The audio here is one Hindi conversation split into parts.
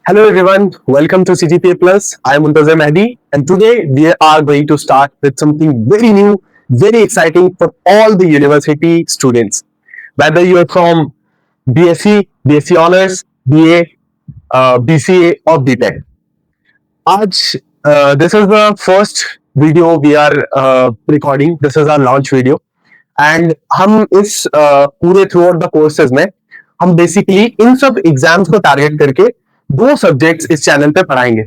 Hello everyone, welcome to CGPA Plus. I am Muntazir Mehdi, and today we are going to start with something very new, very exciting for all the university students. Whether you are from BSc, BSc Honors, BA, BCA or BTech. आज this is the first video we are recording. This is our launch video. And हम इस पूरे थ्रू आउट द कोर्सेज में हम बेसिकली इन सब एग्जाम्स को टारगेट करके दो सब्जेक्ट्स इस चैनल पे पढ़ाएंगे.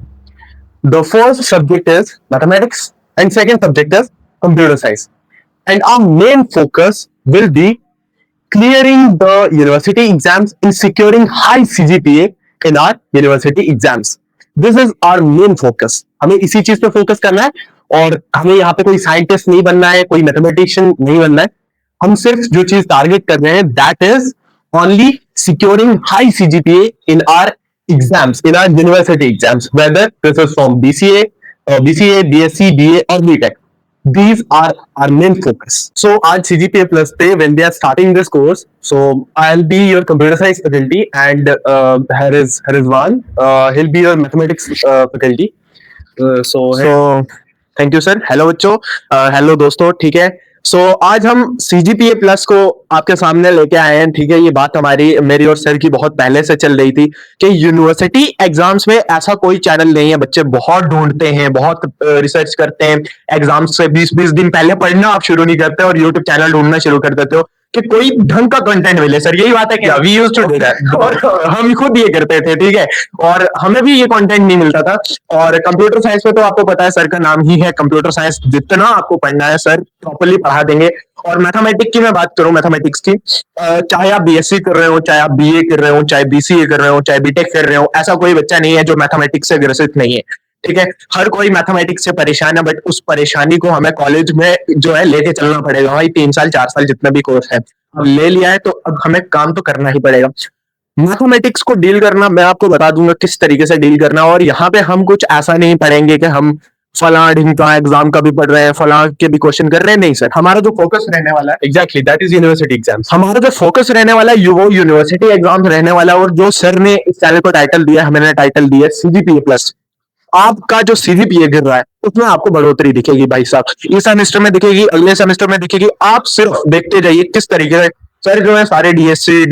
The first subject is mathematics and second subject is computer science. And our main focus will be clearing the university exams and securing high CGPA in our university exams. This is our main focus. हमें इसी चीज पे फोकस करना है और हमें यहाँ पे कोई साइंटिस्ट नहीं बनना है, कोई मैथमेटिशियन नहीं बनना है. हम सिर्फ जो चीज टारगेट कर रहे हैं that is only securing high CGPA in our exams, in our university exams, whether this is from BCA, BSc, BA और BTech. These are our main focus. So at CGPA Plus पे when they are starting this course, so I'll be your computer science faculty and here is Van. He'll be your mathematics faculty. So thank you sir. Hello बच्चों, hello दोस्तों. ठीक है. So आज हम CGPA Plus को आपके सामने लेके आए हैं. ठीक है, ये बात मेरी और सर की बहुत पहले से चल रही थी कि यूनिवर्सिटी एग्जाम्स में ऐसा कोई चैनल नहीं है. बच्चे बहुत ढूंढते हैं, बहुत रिसर्च करते हैं. एग्जाम्स से 20-20 दिन पहले पढ़ना आप शुरू नहीं करते और यूट्यूब चैनल ढूंढना शुरू कर देते हो कि कोई ढंग का कंटेंट मिले. सर यही बात है क्या? We used to do that और हम खुद ये करते थे. ठीक है, और हमें भी ये कंटेंट नहीं मिलता था. और कंप्यूटर साइंस में तो आपको पता है सर का नाम ही है कंप्यूटर साइंस. जितना आपको पढ़ना है सर प्रॉपर्ली पढ़ा देंगे. और मैथमेटिक्स की मैं बात करूं, मैथमेटिक्स की, चाहे आप बीएससी कर रहे हो, चाहे आप बीए कर रहे हो, चाहे बीसीए कर रहे हो, चाहे बीटेक कर रहे हो, ऐसा कोई बच्चा नहीं है जो मैथमेटिक्स से ग्रसित नहीं है. ठीक है, हर कोई मैथमेटिक्स से परेशान है, बट उस परेशानी को हमें कॉलेज में जो है लेके चलना पड़ेगा. भाई 3 साल 4 साल जितना भी कोर्स है अब ले लिया है तो अब हमें काम तो करना ही पड़ेगा. मैथमेटिक्स को डील करना मैं आपको बता दूंगा किस तरीके से डील करना. और यहाँ पे हम कुछ ऐसा नहीं पढ़ेंगे कि हम फला ढिंग का एग्जाम का भी पढ़ रहे हैं, फला के भी क्वेश्चन कर रहे हैं. नहीं सर, हमारा जो फोकस रहने वाला है exactly that is university exams. हमारा जो फोकस रहने वाला है वो यूनिवर्सिटी एग्जाम रहने वाला है. और जो सर ने इस चैनल को टाइटल दिया, हमें टाइटल दिया सीजीपीए प्लस. आपका जो सीजीपीए गिर रहा है उसमें आपको बढ़ोतरी दिखेगी भाई साहब. इस सेमेस्टर में दिखेगी, अगले सेमेस्टर में दिखेगी. आप सिर्फ देखते जाइए किस तरीके से सर जो है सारे डीएससी,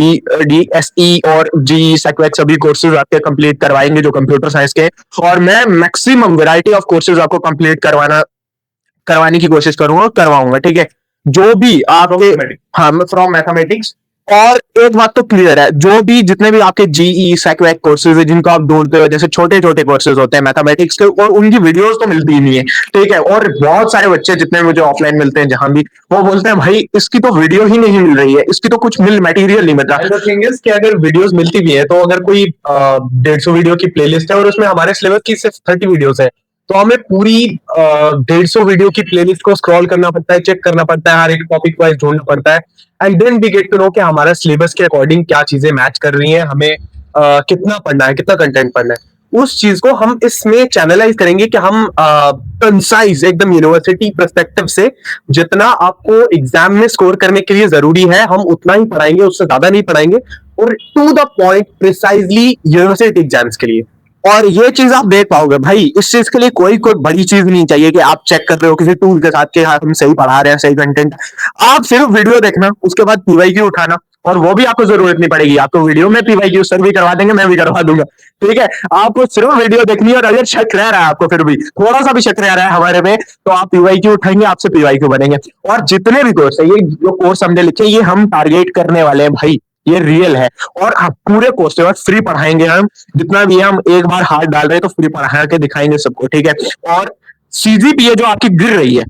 डीएसई और जी सेक्वेक सभी कोर्सेज आपके कंप्लीट करवाएंगे जो कंप्यूटर साइंस के. और मैं मैक्सिमम वैरायटी ऑफ कोर्सेज आपको कंप्लीट करवाने की कोशिश करूंगा, करवाऊंगा. ठीक है, जो भी आपके हाँ फ्रॉम मैथमेटिक्स. और एक बात तो क्लियर है, जो भी जितने भी आपके जीई सेक्वेक कोर्सेज है जिनको आप ढूंढते हो, जैसे छोटे छोटे कोर्सेज होते हैं मैथमेटिक्स के, और उनकी वीडियोस तो मिलती ही नहीं है. ठीक है, और बहुत सारे बच्चे जितने मुझे ऑफलाइन मिलते हैं जहां भी, वो बोलते हैं भाई इसकी तो वीडियो ही नहीं मिल रही है, इसकी तो कुछ मटेरियल नहीं मिल रहा. थिंग इज कि अगर वीडियोस मिलती भी है तो अगर कोई 150 वीडियो की प्लेलिस्ट है और उसमें हमारे सिलेबस की सिर्फ 30 वीडियोस है, तो हमें पूरी 150 वीडियो की प्लेलिस्ट को स्क्रॉल करना पड़ता है, चेक करना पड़ता है, हर एक टॉपिक वाइज ढूंढना पड़ता है. And then we get to know कि हमारा सिलेबस के अकॉर्डिंग क्या चीजें मैच कर रही हैं, हमें कितना पढ़ना है, कितना कंटेंट पढ़ना है. उस चीज को हम इसमें चैनलाइज करेंगे कि हम कंसाइज एकदम यूनिवर्सिटी पर्सपेक्टिव से जितना आपको एग्जाम में स्कोर करने के लिए जरूरी है हम उतना ही पढ़ाएंगे, उससे ज्यादा नहीं पढ़ाएंगे. और to the point precisely university exams के लिए. और ये चीज आप देख पाओगे भाई. इस चीज के लिए कोई बड़ी चीज नहीं चाहिए कि आप चेक कर रहे हो किसी टूल के साथ कि हाँ हम सही पढ़ा रहे हैं, सही कंटेंट. आप सिर्फ वीडियो देखना, उसके बाद पीवाईक्यू उठाना, और वो भी आपको जरूरत नहीं पड़ेगी. आपको वीडियो में पीवाईक्यू सर भी करवा देंगे, मैं भी करवा दूंगा. ठीक है, आपको सिर्फ वीडियो देखनी है. और अगर शक रह रहा है आपको, फिर भी थोड़ा सा भी शक रह रहा है हमारे में, तो आप पीवाईक्यू उठाएंगे, आपसे पीवाईक्यू बनेंगे. और जितने भी कोर्स है, ये जो कोर्स हमने लिखे ये हम टारगेट करने वाले हैं भाई, ये रियल है. और पूरे कोर्स के बाद फ्री पढ़ाएंगे हम, जितना भी हम एक बार हाथ डाल रहे हैं तो फ्री पढ़ा के दिखाएंगे सबको. ठीक है, और सीजीपीए जो आपकी गिर रही है,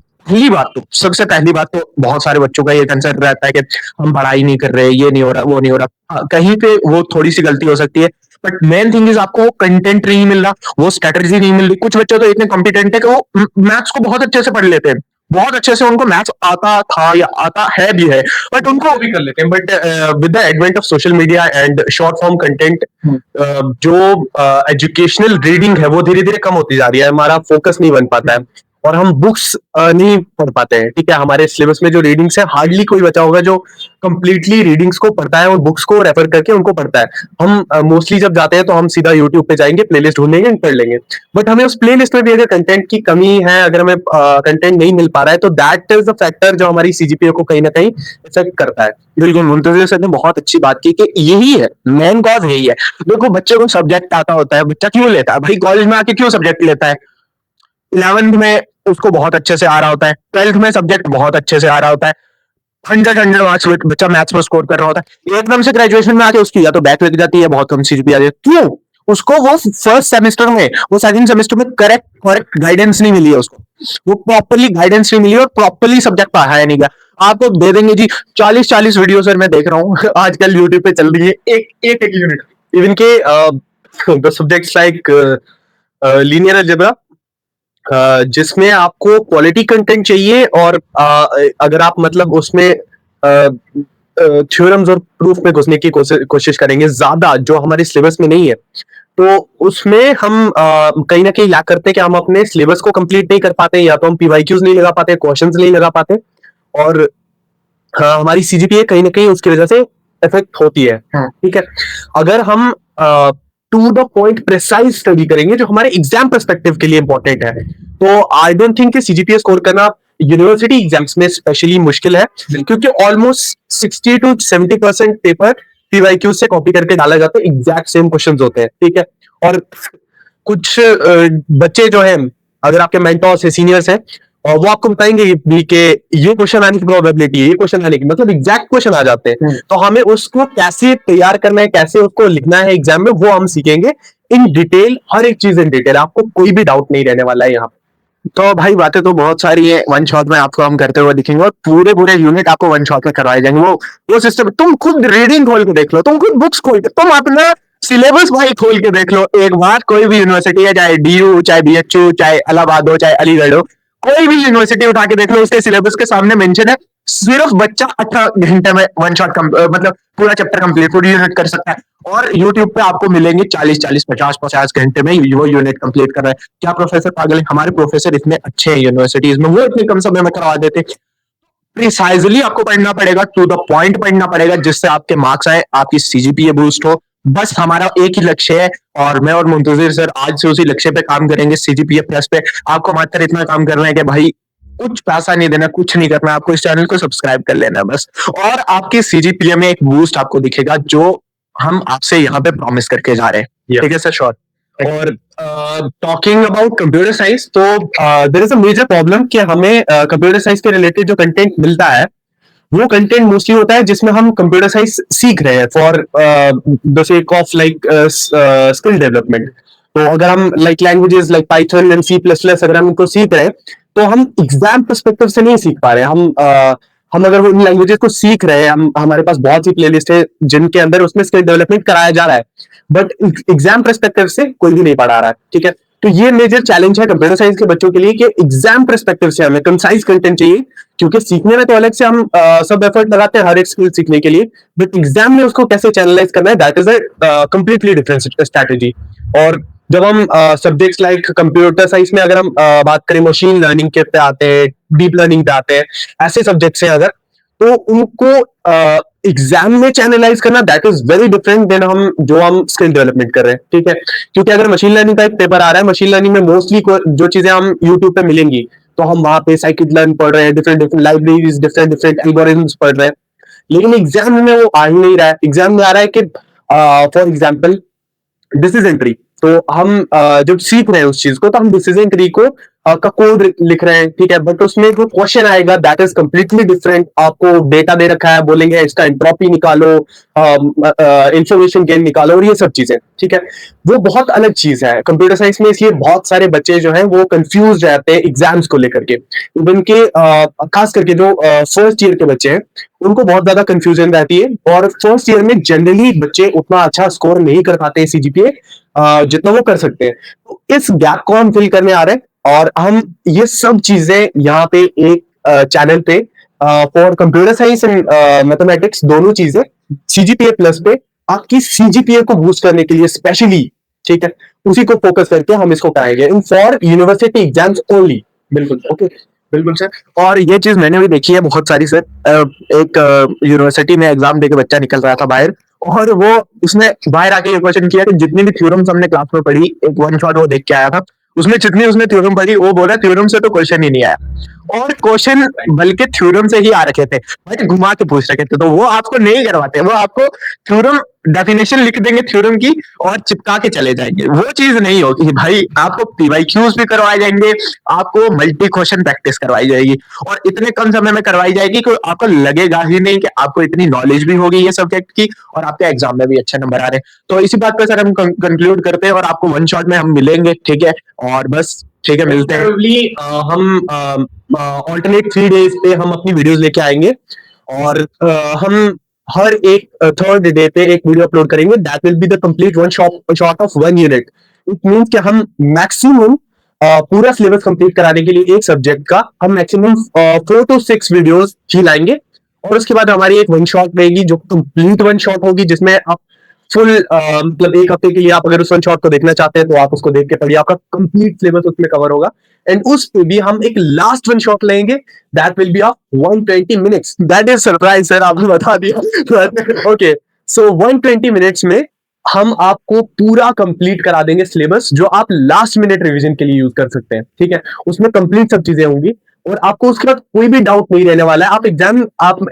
सबसे पहली बात तो बहुत सारे बच्चों का ये कंसर्न रहता है कि हम पढ़ाई नहीं कर रहे, ये नहीं हो रहा, वो नहीं हो रहा. कहीं पे वो थोड़ी सी गलती हो सकती है, बट मेन थिंग इज आपको कंटेंट नहीं मिल रहा, वो स्ट्रेटजी नहीं मिल रही. कुछ बच्चे तो इतने कॉम्पिटेंट है कि वो मैथ्स को बहुत अच्छे से पढ़ लेते हैं, बहुत अच्छे से उनको मैथ्स आता था या आता है भी है, बट उनको भी कर लेते हैं. But with the advent of social media and short form content, जो एजुकेशनल रीडिंग है वो धीरे धीरे कम होती जा रही है, हमारा फोकस नहीं बन पाता है. और हम बुक्स नहीं पढ़ पाते हैं, ठीक है। हमारे सिलेबस में जो रीडिंग्स है हार्डली कोई बचा होगा जो कंप्लीटली रीडिंग्स को पढ़ता है और बुक्स को रेफर करके उनको पढ़ता है। हम मोस्टली जब जाते हैं तो हम सीधा यूट्यूब पे जाएंगे, प्लेलिस्ट ढूंढेंगे, पढ़ लेंगे। बट हमें उस प्लेलिस्ट में भी अगर कंटेंट की कमी है, अगर हमें कंटेंट नहीं मिल पा रहा है, तो दैट इज द फैक्टर जो हमारी सीजीपीए को कहीं ना कहीं इफेक्ट करता है। बिल्कुल, मुंतजिर सर ने बहुत अच्छी बात की कि यही है, मेन कॉज यही है। देखो, बच्चे को सब्जेक्ट आता होता है, बच्चा क्यों लेता है भाई? कॉलेज में आके क्यों सब्जेक्ट लेता है? 11th में उसको बहुत अच्छे से आ रहा होता है, 12th में सब्जेक्ट बहुत अच्छे से आ रहा होता है, 100 मार्क्स बच्चा मैथ्स में स्कोर कर रहा होता है। एकदम से ग्रेजुएशन में आके उसकी या तो बैक लग जाती है, बहुत कम सीजीपीए आ जाती है। क्यों? उसको वो फर्स्ट सेमेस्टर में, वो सेकंड सेमेस्टर में करेक्ट करेक्ट गाइडेंस नहीं मिली है उसको, वो प्रॉपरली गाइडेंस नहीं मिली और प्रॉपरली सब्जेक्ट पढ़ाया नहीं गया। आपको दे देंगे जी 40-40 वीडियो सर, मैं देख रहा हूँ आजकल यूट्यूब पे चल रही है, एक एक यूनिट। इवन के the subjects like linear algebra, जिसमें आपको क्वालिटी कंटेंट चाहिए, और अगर आप मतलब उसमें थ्योरम्स और प्रूफ में घुसने की कोशिश करेंगे ज्यादा, जो हमारे सिलेबस में नहीं है, तो उसमें हम कहीं ना कहीं लैक करते हैं कि हम अपने सिलेबस को कंप्लीट नहीं कर पाते, या तो हम पीवाईक्यूज नहीं लगा पाते, क्वेश्चंस नहीं लगा पाते, और हमारी सीजीपीए कहीं ना कहीं उसकी वजह से इफेक्ट होती है। ठीक है, अगर हम to the point precise study करेंगे जो हमारे एग्जाम पर्सपेक्टिव के लिए इंपॉर्टेंट है, तो आई डोंट थिंक कि सीजीपीए स्कोर करना यूनिवर्सिटी एग्जाम्स में स्पेशली मुश्किल है, क्योंकि ऑलमोस्ट 60-70% पेपर पीवाईक्यू से कॉपी करके डाला जाता है, एग्जैक्ट सेम क्वेश्चंस होते हैं। ठीक है, और कुछ बच्चे जो हैं, अगर आपके मेंटोर्स है, सीनियर्स हैं, और वो आपको बताएंगे भी कि ये क्वेश्चन आने की प्रोबेबिलिटी है, ये क्वेश्चन आने की, मतलब एग्जैक्ट क्वेश्चन आ जाते हैं। तो हमें उसको कैसे तैयार करना है, कैसे उसको लिखना है एग्जाम में, वो हम सीखेंगे इन डिटेल, हर एक चीज इन डिटेल। आपको कोई भी डाउट नहीं रहने वाला है यहाँ पे। तो भाई बातें तो बहुत सारी है, वन शॉट में आपको हम करते हुए दिखेंगे और पूरे पूरे यूनिट आपको वन शॉट में करवाए जाएंगे। वो सिस्टम तुम खुद रीडिंग खोल के देख लो, तुम खुद बुक्स खोल के, तुम अपना सिलेबस भाई खोल के देख लो एक बार। कोई भी यूनिवर्सिटी है, चाहे डीयू, चाहे बीएचयू, चाहे इलाहाबाद हो, चाहे अलीगढ़ हो, कोई भी यूनिवर्सिटी उठा के देख लो, उसके सिलेबस के सामने मेंशन है सिर्फ बच्चा 18 घंटे में वन शॉट मतलब पूरा चैप्टर कंप्लीट, पूरी यूनिट कर सकता है। और यूट्यूब पे आपको मिलेंगे 40-40, 50-50 घंटे में वो यूनिट कंप्लीट कर रहा है। क्या प्रोफेसर पागल है? हमारे प्रोफेसर इतने अच्छे हैं यूनिवर्सिटीज में, वो इतने कम समय में करवा देते। प्रिसाइजली आपको पढ़ना पड़ेगा, टू द पॉइंट पढ़ना पड़ेगा, जिससे आपके मार्क्स आए, आपकी सीजीपीए बूस्ट हो। बस हमारा एक ही लक्ष्य है, और मैं और मुंतजिर सर आज से उसी लक्ष्य पे काम करेंगे, सीजीपीए प्लस पे। आपको मात्र इतना काम करना है कि भाई कुछ पैसा नहीं देना, कुछ नहीं करना, आपको इस चैनल को सब्सक्राइब कर लेना बस, और आपकी सीजीपीए में एक बूस्ट आपको दिखेगा जो हम आपसे यहाँ पे प्रॉमिस करके जा रहे हैं। ठीक है सर? श्योर। और टॉकिंग अबाउट कंप्यूटर साइंस, तो there is a major problem कि हमें कंप्यूटर साइंस के रिलेटेड जो कंटेंट मिलता है, वो कंटेंट मोस्टली होता है जिसमें हम कंप्यूटर साइंस सीख रहे हैं for the sake of like skill development. तो अगर हम like languages like Python and C plus plus अगर हम इनको सीख रहे हैं, तो हम एग्जाम पर्सपेक्टिव से नहीं सीख पा रहे हैं। हम अगर वो लैंग्वेजेस को सीख रहे हैं, हमारे पास बहुत सी प्लेलिस्ट है जिनके अंदर उसमें स्किल डेवलपमेंट कराया जा रहा है, बट एग्जाम पर्सपेक्टिव से कोई भी नहीं पढ़ा रहा है। ठीक है, तो ये मेजर चैलेंज है कंप्यूटर साइंस के बच्चों के लिए कि एग्जाम पर्सपेक्टिव से हमें कंसाइज कंटेंट चाहिए, क्योंकि सीखने में तो अलग से हम सब एफर्ट लगाते हैं हर एक स्किल सीखने के लिए, बट एग्जाम में उसको कैसे चैनलाइज करना है, that is a completely different strategy. और जब हम सब्जेक्ट्स लाइक कंप्यूटर साइंस में अगर हम बात करें, मशीन लर्निंग के पे आते हैं, डीप लर्निंग पे आते हैं, ऐसे सब्जेक्ट्स हैं अगर, तो उनको एग्जाम में चैनलाइज करना that is very different then हम स्किल डेवलपमेंट कर रहे हैं। ठीक है, क्योंकि अगर मशीन लर्निंग का एक पेपर आ रहा है, मशीन लर्निंग में मोस्टली जो चीजें हम यूट्यूब पे मिलेंगी, तो हम वहां पे साइकिट लर्न पढ़ रहे हैं, different different libraries, different different algorithms पढ़ रहे हैं, लेकिन एग्जाम में वो आ ही नहीं रहा है। एग्जाम में आ रहा है कि फॉर एग्जाम्पल डिसीजन ट्री, तो हम जब सीख रहे हैं उस चीज को, तो हम डिसीजन ट्री को का कोड लिख रहे हैं। ठीक है, बट उसमें जो क्वेश्चन आएगा दैट इज कंप्लीटली डिफरेंट। आपको डेटा दे रखा है, बोलेंगे इसका एंट्रोपी निकालो, इंफॉर्मेशन गेन निकालो, और ये सब चीजें। ठीक है, वो बहुत अलग चीज है कंप्यूटर साइंस में, इसलिए बहुत सारे बच्चे जो हैं वो कंफ्यूज रहते हैं एग्जाम्स को लेकर के। इवन के खास करके जो फर्स्ट ईयर के बच्चे हैं, उनको बहुत ज्यादा कंफ्यूजन रहती है, और फर्स्ट ईयर में जनरली बच्चे उतना अच्छा स्कोर नहीं कर पाते हैं सीजीपीए जितना वो कर सकते हैं। तो इस गैप को हम फिल करने आ रहे हैं, और हम ये सब चीजें यहाँ पे एक चैनल पे for computer science and mathematics, दोनों चीजें सीजीपीए प्लस पे आपकी सीजीपीए को बूस्ट करने के लिए स्पेशली, ठीक है, उसी को फोकस करके हम इसको कराएंगे in for university exams only. बिल्कुल सर। ओके, बिल्कुल सर। और ये चीज मैंने भी देखी है बहुत सारी सर। एक यूनिवर्सिटी में एग्जाम देके बच्चा निकल रहा था बाहर, और वो उसने बाहर आके ये क्वेश्चन किया कि जितनी भी थ्योरम्स हमने क्लास में पढ़ी, एक वन शॉट वो देख के आया था, उसमें जितनी उसने थ्योरम पढ़ी वो बोला थ्योरम से तो क्वेश्चन ही नहीं आया, और क्वेश्चन बल्कि थ्योरम से ही आ रखे थे, भाई घुमा के पूछ रखे थे। तो वो आपको नहीं करवाते, वो आपको थ्योरम डेफिनेशन लिख देंगे थ्योरम की और चिपका के चले जाएंगे। वो चीज नहीं होगी भाई, आपको पीवाईक्यूज भी करवाए जाएंगे, आपको मल्टी क्वेश्चन प्रैक्टिस करवाई जाएगी, और इतने कम समय में करवाई जाएगी कि आपको लगेगा ही नहीं कि आपको इतनी नॉलेज भी होगी ये सब्जेक्ट की, और आपके एग्जाम में भी अच्छे नंबर आ रहे हैं। तो इसी बात पे सर हम कंक्लूड करते हैं, और आपको वन शॉट में हम मिलेंगे, ठीक है? और बस ठीक है, मिलते हैं। Probably, हम ऑल्टरनेट 3 days पे हम अपनी वीडियोस लेके आएंगे, और हम हर एक थर्ड डे पे एक वीडियो अपलोड करेंगे। That will be the complete one shot of 1 unit. It means कि हम मैक्सिमम पूरा सिलेबस कंप्लीट कराने के लिए एक सब्जेक्ट का हम मैक्सिमम 4 to 6 वीडियोस ही लाएंगे, और उसके बाद हमारी एक वन शॉट रहेगी जो कंप्लीट वन शॉट होगी, जिसमें आप फुल मतलब एक हफ्ते के लिए आप अगर उस वन शॉट को देखना चाहते हैं तो आप उसको देख के पढ़िए, आपका कंप्लीट सिलेबस उसमें कवर होगा। एंड उस पे भी हम एक लास्ट वन शॉट लेंगे, that will be of 120 minutes. That is surprise sir, आपने बता दिया। ओके, सो 120 मिनट्स में हम आपको पूरा कंप्लीट करा देंगे सिलेबस, जो आप लास्ट मिनट रिवीजन के लिए यूज कर सकते हैं, ठीक है? उसमें कंप्लीट सब चीजें होंगी, और आपको उसके बाद कोई भी डाउट नहीं रहने वाला है। आप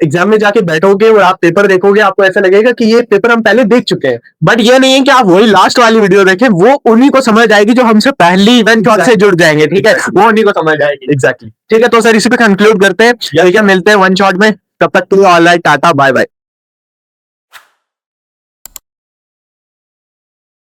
एग्जाम में जाके बैठोगे और आप पेपर देखोगे, आपको ऐसा लगेगा कि ये पेपर हम पहले देख चुके हैं। बट ये नहीं है कि आप वही लास्ट वाली वीडियो देखें, वो उन्हीं को समझ आएगी जो हमसे पहली इवेंट शॉट से जुड़ जाएंगे, ठीक है? वो उन्हीं को समझ आएगी। एग्जैक्टली। ठीक है, तो सर इसी पे कंक्लूड करते हैं, ठीक है? मिलते हैं वन शॉट में, तब तक के लिए all right, tata, bye bye.